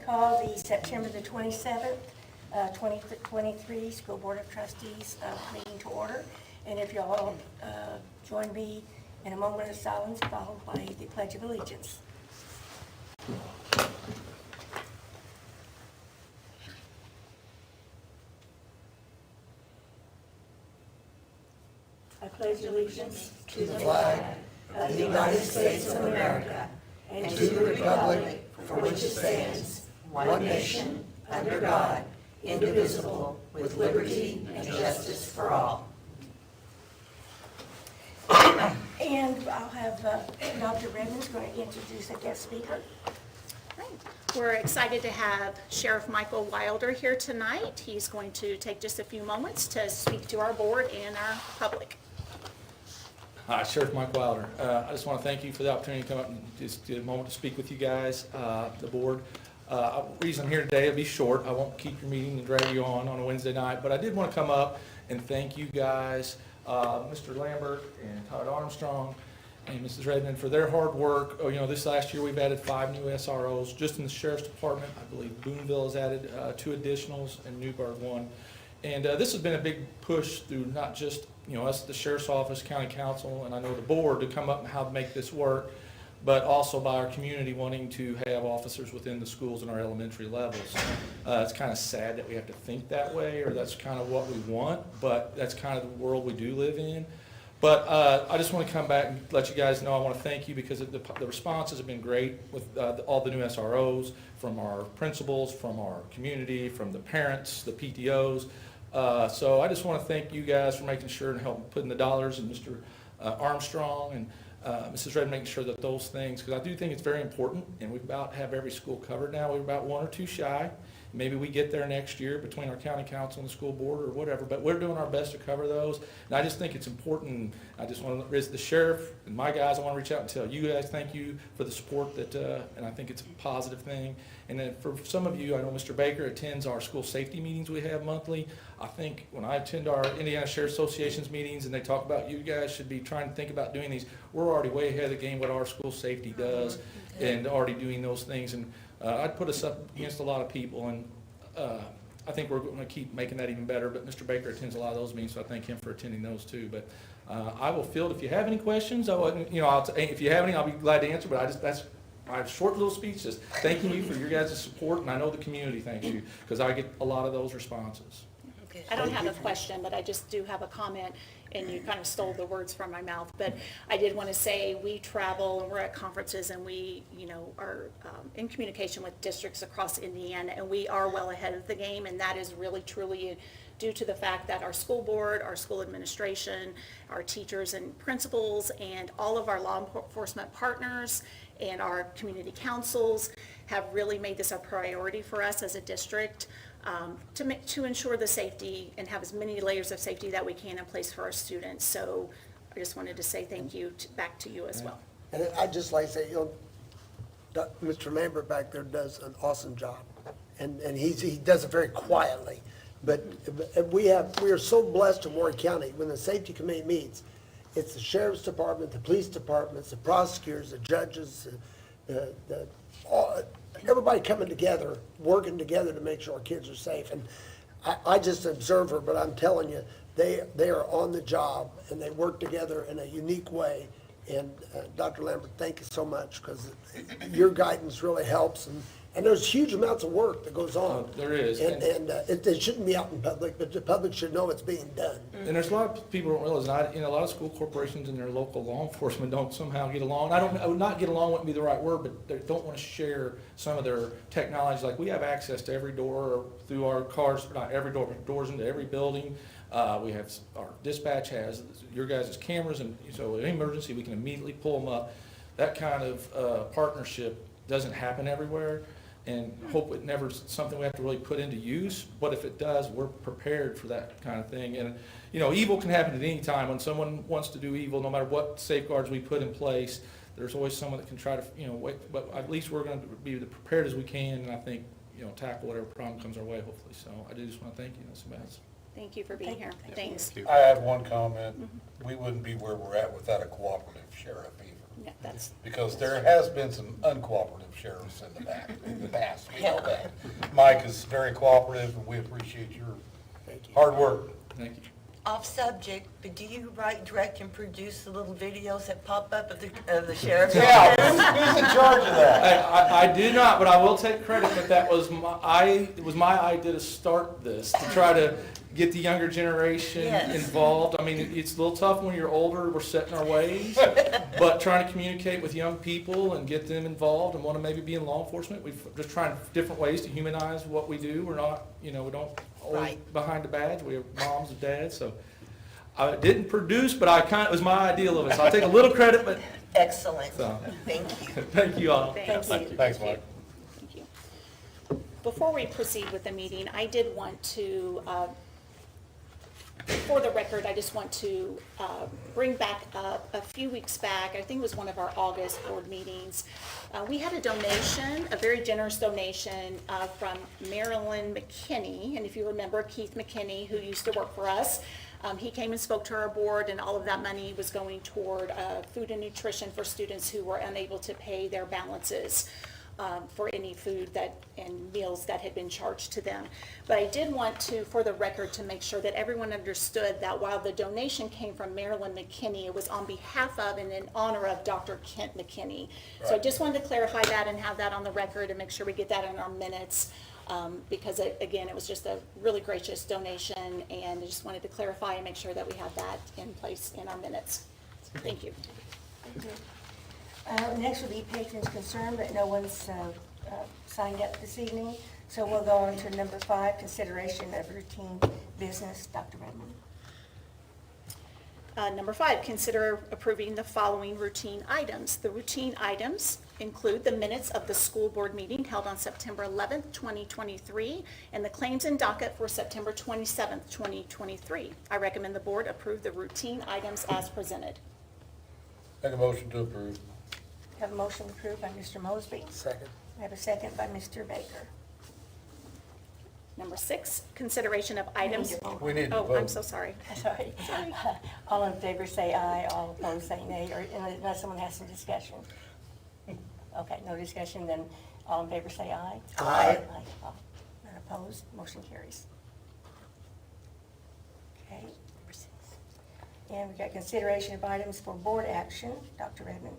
call the September the 27th, 2023 School Board of Trustees meeting to order. And if y'all join me in a moment of silence followed by the Pledge of Allegiance. I pledge allegiance to the flag of the United States of America and to the republic for which it stands, one nation, under God, indivisible, with liberty and justice for all. And I'll have Dr. Redmond's going to introduce a guest speaker. We're excited to have Sheriff Michael Wilder here tonight. He's going to take just a few moments to speak to our board and our public. Hi, Sheriff Mike Wilder. I just want to thank you for the opportunity to come up and just get a moment to speak with you guys, the board. The reason I'm here today will be short. I won't keep your meeting and drag you on a Wednesday night, but I did want to come up and thank you guys, Mr. Lambert and Todd Armstrong and Mrs. Redmond for their hard work. Oh, you know, this last year we've added 5 new SROs just in the Sheriff's Department. I believe Boonville has added 2 additionals and Newburgh 1. And this has been a big push through not just, you know, us, the Sheriff's Office, County Council, and I know the board to come up and how to make this work, but also by our community wanting to have officers within the schools and our elementary levels. It's kind of sad that we have to think that way, or that's kind of what we want, but that's kind of the world we do live in. But I just want to come back and let you guys know I want to thank you because the responses have been great with all the new SROs, from our principals, from our community, from the parents, the PTOs. So I just want to thank you guys for making sure and helping putting the dollars and Mr. Armstrong and Mrs. Red making sure that those things, because I do think it's very important, and we about have every school covered now. We're about 1 or 2 shy. Maybe we get there next year between our county council and the school board or whatever, but we're doing our best to cover those. And I just think it's important. I just want to, as the sheriff and my guys, I want to reach out and tell you guys thank you for the support that, and I think it's a positive thing. And then for some of you, I know Mr. Baker attends our school safety meetings we have monthly. I think when I attend our Indiana Sheriff Association's meetings and they talk about you guys should be trying to think about doing these, we're already way ahead of the game what our school safety does and already doing those things. And I'd put us up against a lot of people, and I think we're going to keep making that even better. But Mr. Baker attends a lot of those meetings, so I thank him for attending those too. But I will field if you have any questions. If you have any, I'll be glad to answer. But that's my short little speech, just thanking you for your guys' support, and I know the community thanks you because I get a lot of those responses. I don't have a question, but I just do have a comment, and you kind of stole the words from my mouth. But I did want to say we travel and we're at conferences and we, are in communication with districts across Indiana, and we are well ahead of the game, and that is really truly due to the fact that our school board, our school administration, our teachers and principals, and all of our law enforcement partners and our community councils have really made this a priority for us as a district. To ensure the safety and have as many layers of safety that we can in place for our students. So I just wanted to say thank you back to you as well. And I'd just like to say, Mr. Lambert back there does an awesome job, and he does it very quietly. But we are so blessed in Warren County. When the safety committee meets, it's the sheriff's department, the police departments, the prosecutors, the judges, everybody coming together, working together to make sure our kids are safe. And I just observe her, but I'm telling you, they are on the job and they work together in a unique way. And Dr. Lambert, thank you so much because your guidance really helps. And there's huge amounts of work that goes on. There is. And it shouldn't be out in public, but the public should know it's being done. And there's a lot of people who don't realize, and a lot of school corporations and their local law enforcement don't somehow get along. I would not get along wouldn't be the right word, but they don't want to share some of their technology. Like we have access to every door through our cars, not every door, but doors into every building. We have, our dispatch has your guys' cameras, and so in an emergency, we can immediately pull them up. That kind of partnership doesn't happen everywhere. And hope it never something we have to really put into use. But if it does, we're prepared for that kind of thing. And evil can happen at any time. When someone wants to do evil, no matter what safeguards we put in place, there's always someone that can try to wait. But at least we're going to be as prepared as we can, and I think tackle whatever problem comes our way. Hopefully, so I do just want to thank you, Ms. Bass. Thank you for being here. Thanks. I have one comment. We wouldn't be where we're at without a cooperative sheriff either. Yeah, that's, Because there has been some uncooperative sheriffs in the past, we know that. Mike is very cooperative, and we appreciate your hard work. Thank you. Off subject, but do you write, direct, and produce the little videos that pop up of the sheriff's Yeah, office? who's in charge of that? I do not, but I will take credit that it was my idea to start this, to try to get the younger generation Yes. involved. I mean, it's a little tough when you're older, we're set in our ways, but trying to communicate with young people and get them involved and want to maybe be in law enforcement, we've just trying different ways to humanize what we do. We're not, we don't always Right. behind the badge, we have moms and dads, so. I didn't produce, but it was my ideal of it, so I'll take a little credit, but Excellent. So. Thank you. thank you all. thank you. Thanks, Mike. Thank you. Before we proceed with the meeting, I did want to, for the record, I just want to bring back up, a few weeks back, I think it was one of our August board meetings, we had a donation, a very generous donation from Marilyn McKinney, and if you remember Keith McKinney, who used to work for us, he came and spoke to our board, and all of that money was going toward food and nutrition for students who were unable to pay their balances for any food and meals that had been charged to them. But I did want to, for the record, to make sure that everyone understood that while the donation came from Marilyn McKinney, it was on behalf of and in honor of Dr. Kent McKinney. So I just wanted to clarify that and have that on the record and make sure we get that in our minutes. Because again, it was just a really gracious donation, and I just wanted to clarify and make sure that we have that in place in our minutes. Thank you. Next will be patrons' concern, but no one's signed up this evening. So we'll go on to number 5, consideration of routine business. Dr. Redmond. Number 5, consider approving the following routine items. The routine items include the minutes of the school board meeting held on September 11th, 2023, and the claims and docket for September 27th, 2023. I recommend the board approve the routine items as presented. Make a motion to approve. Have a motion approved by Mr. Mosby. Second. I have a second by Mr. Baker. Number 6, consideration of items. We need to Oh, vote. I'm so sorry. Sorry. All in favor say aye, all opposed say nay, or unless someone has some discussion. Okay, no discussion, then all in favor say aye. Aye. All none opposed, motion carries. Okay, number 6. And we've got consideration of items for board action. Dr. Redmond.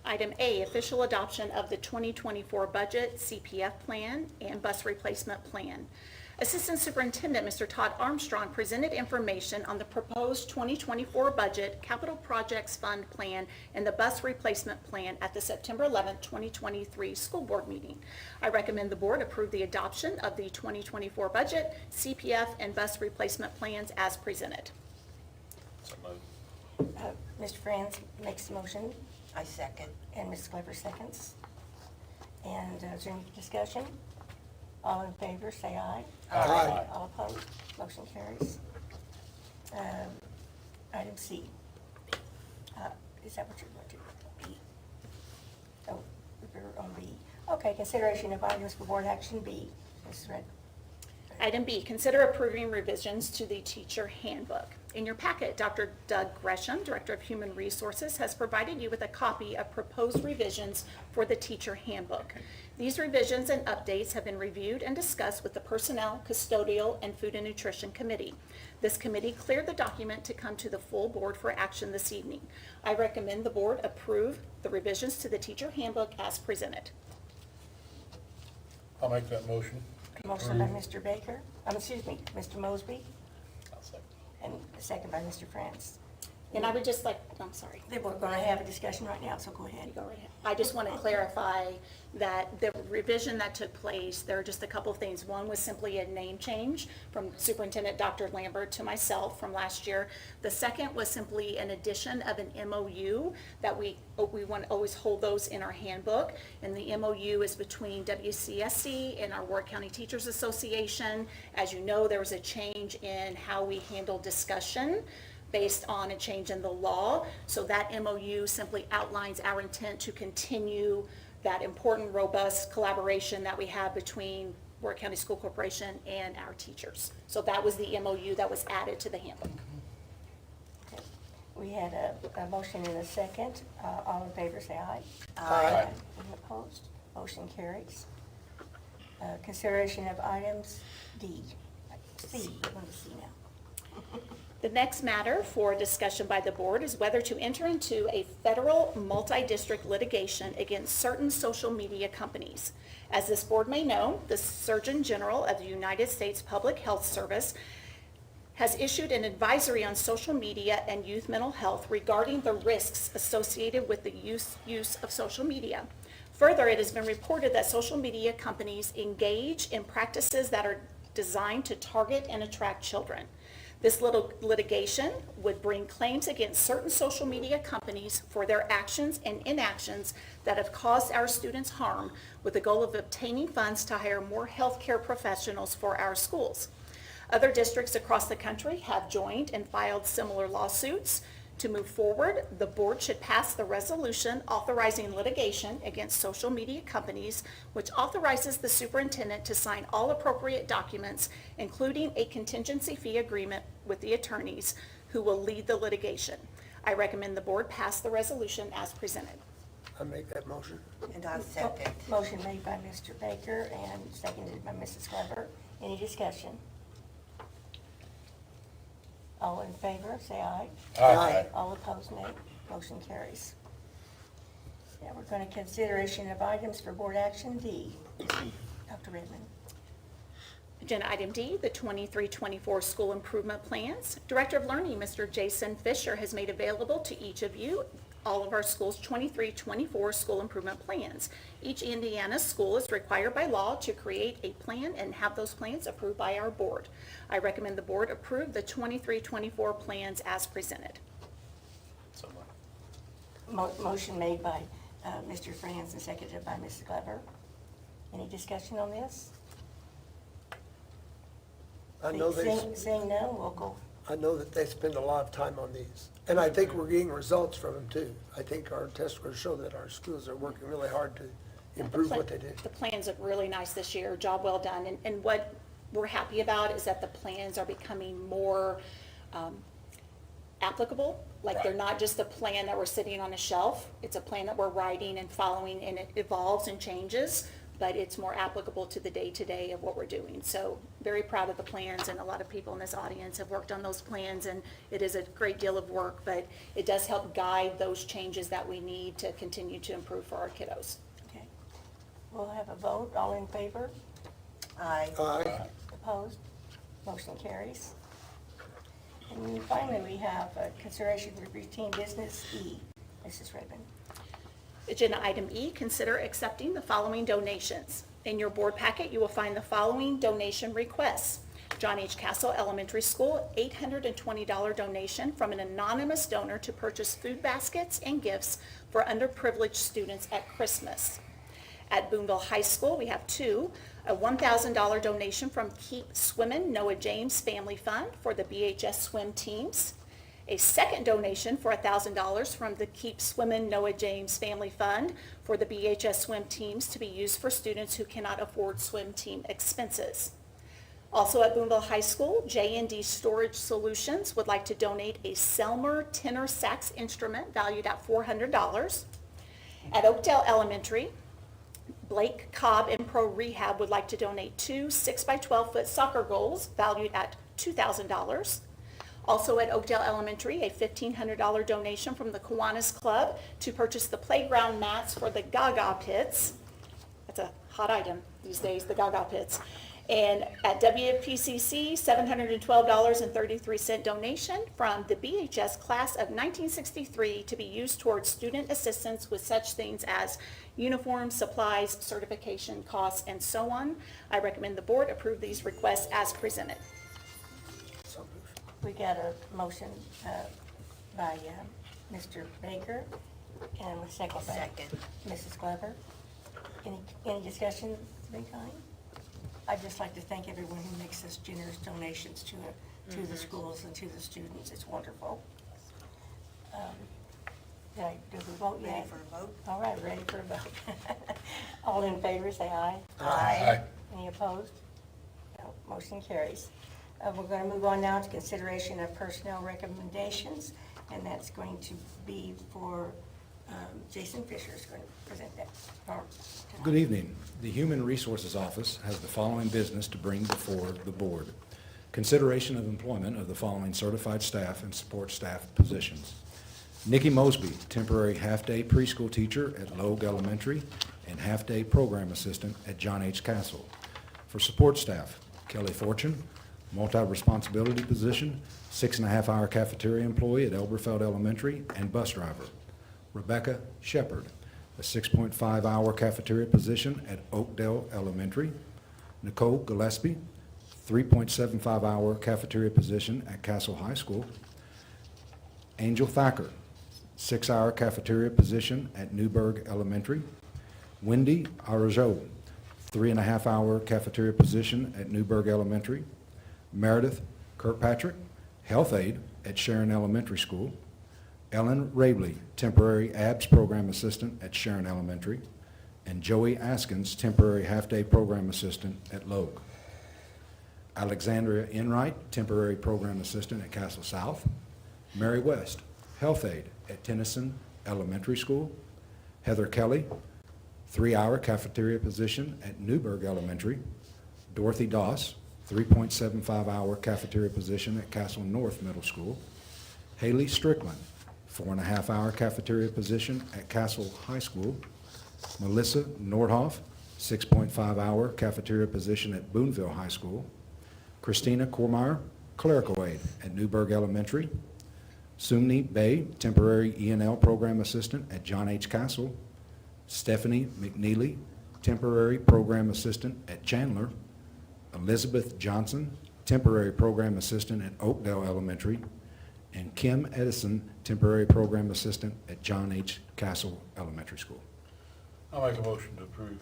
Item A, official adoption of the 2024 budget, CPF plan, and bus replacement plan. Assistant Superintendent Mr. Todd Armstrong presented information on the proposed 2024 budget, capital projects fund plan, and the bus replacement plan at the September 11th, 2023 school board meeting. I recommend the board approve the adoption of the 2024 budget, CPF, and bus replacement plans as presented. Mr. Franz makes the motion, I second. and Ms. Glover seconds. And is there any discussion? All in favor, say aye. Aye. All opposed, motion carries. Item C. Is that what you're going to? B. Oh, we're on B. Okay, consideration of items for board action B. Ms. Red. Item B, consider approving revisions to the teacher handbook. In your packet, Dr. Doug Gresham, Director of Human Resources, has provided you with a copy of proposed revisions for the teacher handbook. These revisions and updates have been reviewed and discussed with the Personnel, Custodial, and Food and Nutrition Committee. This committee cleared the document to come to the full board for action this evening. I recommend the board approve the revisions to the teacher handbook as presented. I'll make that motion. Motion by Mr. Baker, Mr. Mosby, I'll second. and a second by Mr. Franz. And I would just like, I'm sorry. We're going to have a discussion right now, so go ahead. You go right ahead. I just want to clarify that the revision that took place, there are just a couple of things. One was simply a name change from Superintendent Dr. Lambert to myself from last year. The second was simply an addition of an MOU that we want to always hold those in our handbook. And the MOU is between WCSC and our Ward County Teachers Association. As you know, there was a change in how we handle discussion based on a change in the law. So that MOU simply outlines our intent to continue that important, robust collaboration that we have between Ward County School Corporation and our teachers. So that was the MOU that was added to the handbook. Okay. We had a motion and a second. All in favor, say aye. Aye. Any opposed? Motion carries. Consideration of items D. C, we're going to C now. The next matter for discussion by the board is whether to enter into a federal multi-district litigation against certain social media companies. As this board may know, the Surgeon General of the United States Public Health Service has issued an advisory on social media and youth mental health regarding the risks associated with the use of social media. Further, it has been reported that social media companies engage in practices that are designed to target and attract children. This litigation would bring claims against certain social media companies for their actions and inactions that have caused our students harm, with the goal of obtaining funds to hire more healthcare professionals for our schools. Other districts across the country have joined and filed similar lawsuits. To move forward, the board should pass the resolution authorizing litigation against social media companies, which authorizes the superintendent to sign all appropriate documents, including a contingency fee agreement with the attorneys who will lead the litigation. I recommend the board pass the resolution as presented. I make that motion. And I second. Motion made by Mr. Baker and seconded by Mrs. Glover. Any discussion? All in favor, say aye. Aye. All opposed, nay. Motion carries. Now we're going to consideration of items for board action D. Dr. Redmond. Agenda item D, the 23-24 school improvement plans. Director of Learning, Mr. Jason Fisher, has made available to each of you all of our schools' 23-24 school improvement plans. Each Indiana school is required by law to create a plan and have those plans approved by our board. I recommend the board approve the 23-24 plans as presented. Motion made by Mr. Franz and seconded by Mrs. Glover. Any discussion on this? I know Seeing none, we'll go. I know that they spend a lot of time on these, and I think we're getting results from them too. I think our test scores show that our schools are working really hard to improve what they do. The plans look really nice this year, job well done, and what we're happy about is that the plans are becoming more applicable. Like they're not just a plan that we're sitting on a shelf, it's a plan that we're writing and following, and it evolves and changes, but it's more applicable to the day-to-day of what we're doing. So very proud of the plans, and a lot of people in this audience have worked on those plans, and it is a great deal of work, but it does help guide those changes that we need to continue to improve for our kiddos. Okay. We'll have a vote. All in favor? Aye. Aye. Opposed? Motion carries. And finally, we have consideration for routine business E. Mrs. Redmond. Agenda item E, consider accepting the following donations. In your board packet, you will find the following donation requests. John H. Castle Elementary School, $820 donation from an anonymous donor to purchase food baskets and gifts for underprivileged students at Christmas. At Boonville High School, we have two, a $1,000 donation from Keep Swimmin' Noah James Family Fund for the BHS swim teams. A second donation for $1,000 from the Keep Swimmin' Noah James Family Fund for the BHS swim teams to be used for students who cannot afford swim team expenses. Also at Boonville High School, J&D Storage Solutions would like to donate a Selmer tenor sax instrument valued at $400. At Oakdale Elementary, Blake Cobb and Pro Rehab would like to donate two 6x12 foot soccer goals valued at $2,000. Also at Oakdale Elementary, a $1,500 donation from the Kiwanis Club to purchase the playground mats for the Gaga Pits. That's a hot item these days, the Gaga Pits. And at WPCC, $712.33 donation from the BHS class of 1963 to be used towards student assistance with such things as uniforms, supplies, certification costs, and so on. I recommend the board approve these requests as presented. So moved. We got a motion by Mr. Baker and a second by Second. Mrs. Glover. Any discussion of any kind? I'd just like to thank everyone who makes this generous donations to the schools and to the students. It's wonderful. Do we vote yet? Ready for a vote? All right, ready for a vote. All in favor, say aye. Aye. Any opposed? No, motion carries. We're going to move on now to consideration of personnel recommendations. and that's going to be for, Jason Fisher is going to present that. Good evening. The Human Resources Office has the following business to bring before the board. Consideration of employment of the following certified staff and support staff positions. Nikki Mosby, temporary half-day preschool teacher at Logue Elementary and half-day program assistant at John H. Castle. For support staff, Kelly Fortune, multi-responsibility position, 6.5-hour cafeteria employee at Elberfeld Elementary and bus driver. Rebecca Shepard, a 6.5-hour cafeteria position at Oakdale Elementary. Nicole Gillespie, 3.75-hour cafeteria position at Castle High School. Angel Thacker, 6-hour cafeteria position at Newburgh Elementary. Wendy Arajo, 3.5-hour cafeteria position at Newburgh Elementary. Meredith Kirkpatrick, health aide at Sharon Elementary School. Ellen Rabley, temporary ABS program assistant at Sharon Elementary. And Joey Askins, temporary half-day program assistant at Logue. Alexandria Enright, temporary program assistant at Castle South. Mary West, health aide at Tennyson Elementary School. Heather Kelly, 3-hour cafeteria position at Newburgh Elementary. Dorothy Doss, 3.75-hour cafeteria position at Castle North Middle School. Haley Strickland, 4.5-hour cafeteria position at Castle High School. Melissa Nordhoff, 6.5-hour cafeteria position at Boonville High School. Christina Kormeyer, clerical aide at Newburgh Elementary. Sumni Bay, temporary E&L program assistant at John H. Castle. Stephanie McNeely, temporary program assistant at Chandler. Elizabeth Johnson, temporary program assistant at Oakdale Elementary. And Kim Edison, temporary program assistant at John H. Castle Elementary School. I'll make a motion to approve.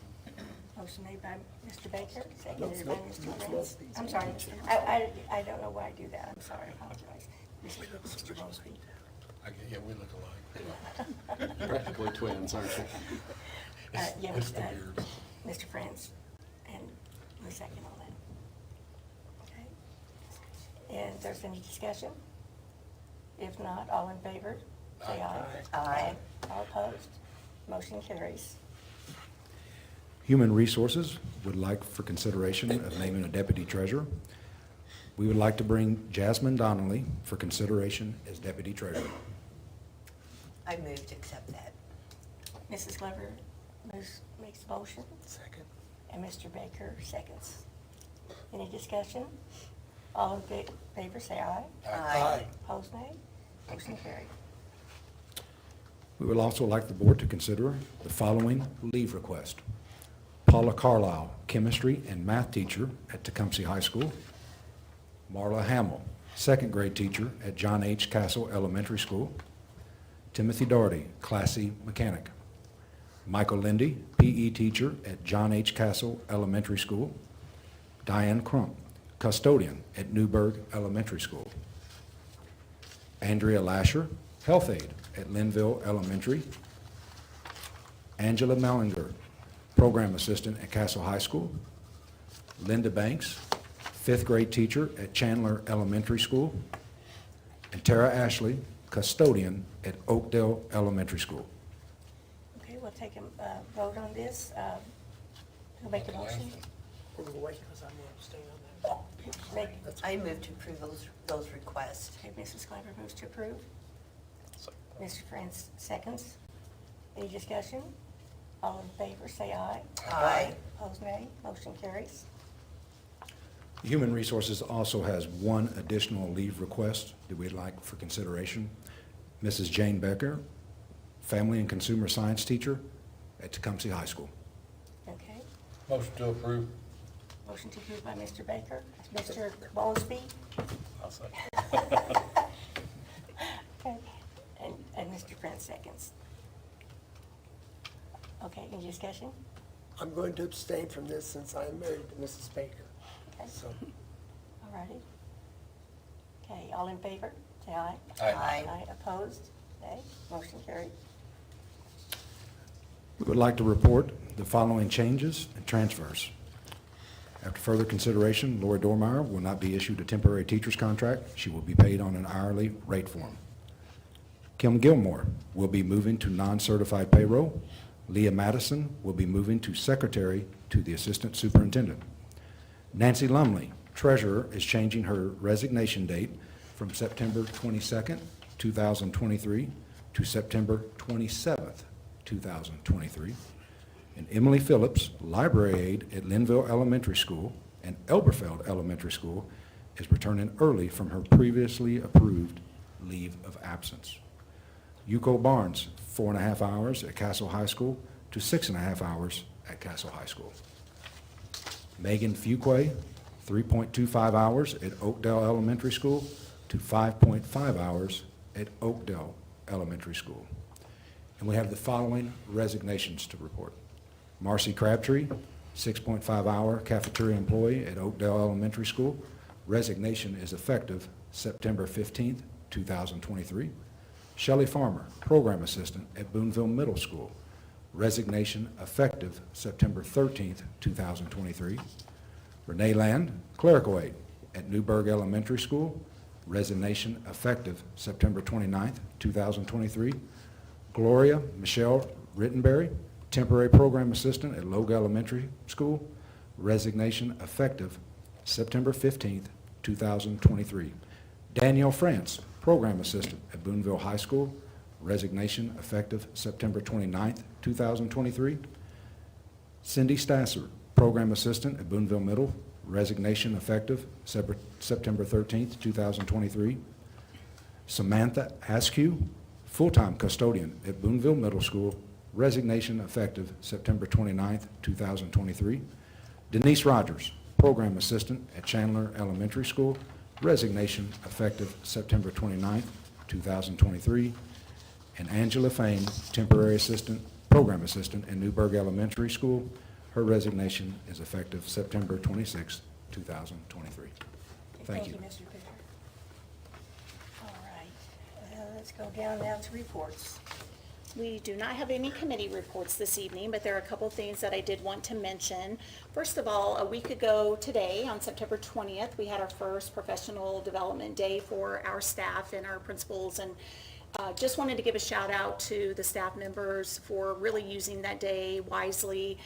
Motion made by Mr. Baker, seconded by Mr. Prince. I'm sorry, I don't know why I do that, I'm sorry, I apologize. Mr. Mosby. Yeah, we look alike. Practically twins, aren't you? Yeah, It's the beard. Mr. Prince, and the second on that. Okay. And if there's any discussion? If not, all in favor, say aye. Aye. All opposed, motion carries. Human Resources would like for consideration of naming a deputy treasurer. We would like to bring Jasmine Donnelly for consideration as deputy treasurer. I move to accept that. Mrs. Glover makes a motion, Second. and Mr. Baker seconds. Any discussion? All in favor, say aye. Aye. Opposed, nay. Motion carried. We would also like the board to consider the following leave request. Paula Carlisle, chemistry and math teacher at Tecumseh High School. Marla Hamill, second grade teacher at John H. Castle Elementary School. Timothy Doherty, Class C mechanic. Michael Lindy, PE teacher at John H. Castle Elementary School. Diane Crump, custodian at Newburgh Elementary School. Andrea Lasher, health aide at Linville Elementary. Angela Mellinger, program assistant at Castle High School. Linda Banks, fifth grade teacher at Chandler Elementary School. And Tara Ashley, custodian at Oakdale Elementary School. Okay, we'll take a vote on this. Who'll make a motion? We're going to wait because I'm going to stay on that. Make- I move to approve those requests. Okay, Mrs. Glover moves to approve. Mr. Prince seconds. Any discussion? All in favor, say aye. Aye. Opposed, nay. Motion carries. Human Resources also has one additional leave request that we'd like for consideration. Mrs. Jane Becker, family and consumer science teacher at Tecumseh High School. Okay. Motion to approve. Motion to approve by Mr. Baker. Mr. Bowlesby? I'll second. Okay. And Mr. Prince seconds. Okay, any discussion? I'm going to abstain from this since I'm married to Mrs. Baker. Okay. So, All righty. Okay, all in favor, say aye. Aye. Aye, opposed, nay. Motion carried. We would like to report the following changes and transfers. After further consideration, Lori Dormeyer will not be issued a temporary teacher's contract. She will be paid on an hourly rate form. Kim Gilmore will be moving to non-certified payroll. Leah Madison will be moving to secretary to the assistant superintendent. Nancy Lumley, treasurer, is changing her resignation date from September 22nd, 2023 to September 27th, 2023. And Emily Phillips, library aide at Linville Elementary School and Elberfeld Elementary School, is returning early from her previously approved leave of absence. Yuko Barnes, 4.5 hours at Castle High School to 6.5 hours at Castle High School. Megan Fuquay, 3.25 hours at Oakdale Elementary School to 5.5 hours at Oakdale Elementary School. And we have the following resignations to report. Marcy Crabtree, 6.5-hour cafeteria employee at Oakdale Elementary School. Resignation is effective September 15th, 2023. Shelley Farmer, program assistant at Boonville Middle School. Resignation effective September 13th, 2023. Renee Land, clerical aide at Newburgh Elementary School. Resignation effective September 29th, 2023. Gloria Michelle Rittenberry, temporary program assistant at Logue Elementary School. Resignation effective September 15th, 2023. Danielle France, program assistant at Boonville High School. Resignation effective September 29th, 2023. Cindy Stasser, program assistant at Boonville Middle. Resignation effective September 13th, 2023. Samantha Askew, full-time custodian at Boonville Middle School. Resignation effective September 29th, 2023. Denise Rogers, program assistant at Chandler Elementary School. Resignation effective September 29th, 2023. And Angela Fain, temporary assistant, program assistant at Newburgh Elementary School. Her resignation is effective September 26th, 2023. Thank you. Mr. Fisher. All right, let's go down now to reports. We do not have any committee reports this evening, but there are a couple things that I did want to mention. First of all, a week ago today, on September 20th, we had our first professional development day for our staff and our principals, and just wanted to give a shout out to the staff members for really using that day wisely.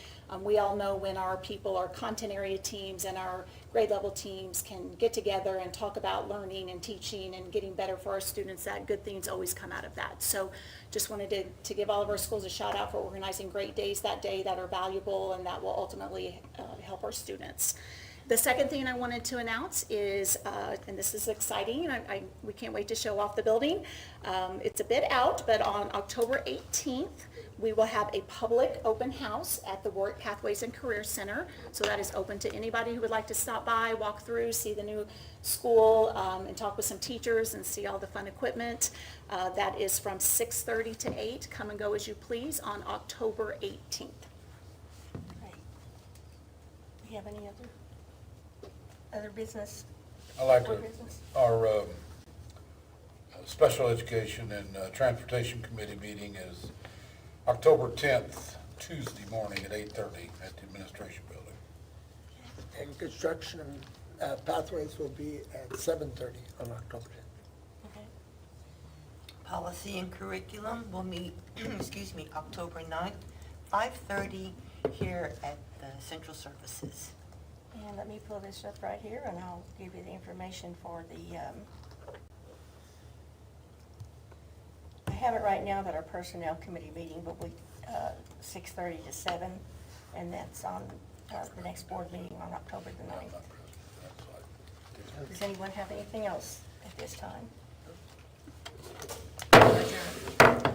We all know when our people, our content area teams and our grade level teams can get together and talk about learning and teaching and getting better for our students, that good things always come out of that. So just wanted to give all of our schools a shout out for organizing great days that day that are valuable and that will ultimately help our students. The second thing I wanted to announce is, and this is exciting, we can't wait to show off the building. It's a bit out, but on October 18th, we will have a public open house at the Warwick Pathways and Career Center. So that is open to anybody who would like to stop by, walk through, see the new school, and talk with some teachers and see all the fun equipment. That is from 6:30 to 8. Come and go as you please on October 18th. Great. Do you have any other business? I like Board to, business? our Special Education and Transportation Committee meeting is October 10th, Tuesday morning at 8:30 at the Administration Building. And construction pathways will be at 7:30 on October 10th. Okay. Policy and curriculum will meet, excuse me, October 9th, 5:30 here at the Central Services. And let me pull this up right here, and I'll give you the information for the, I have it right now that our Personnel Committee meeting will be 6:30 to 7, and that's on the next board meeting on October the 9th. Does anyone have anything else at this time? Adjourned.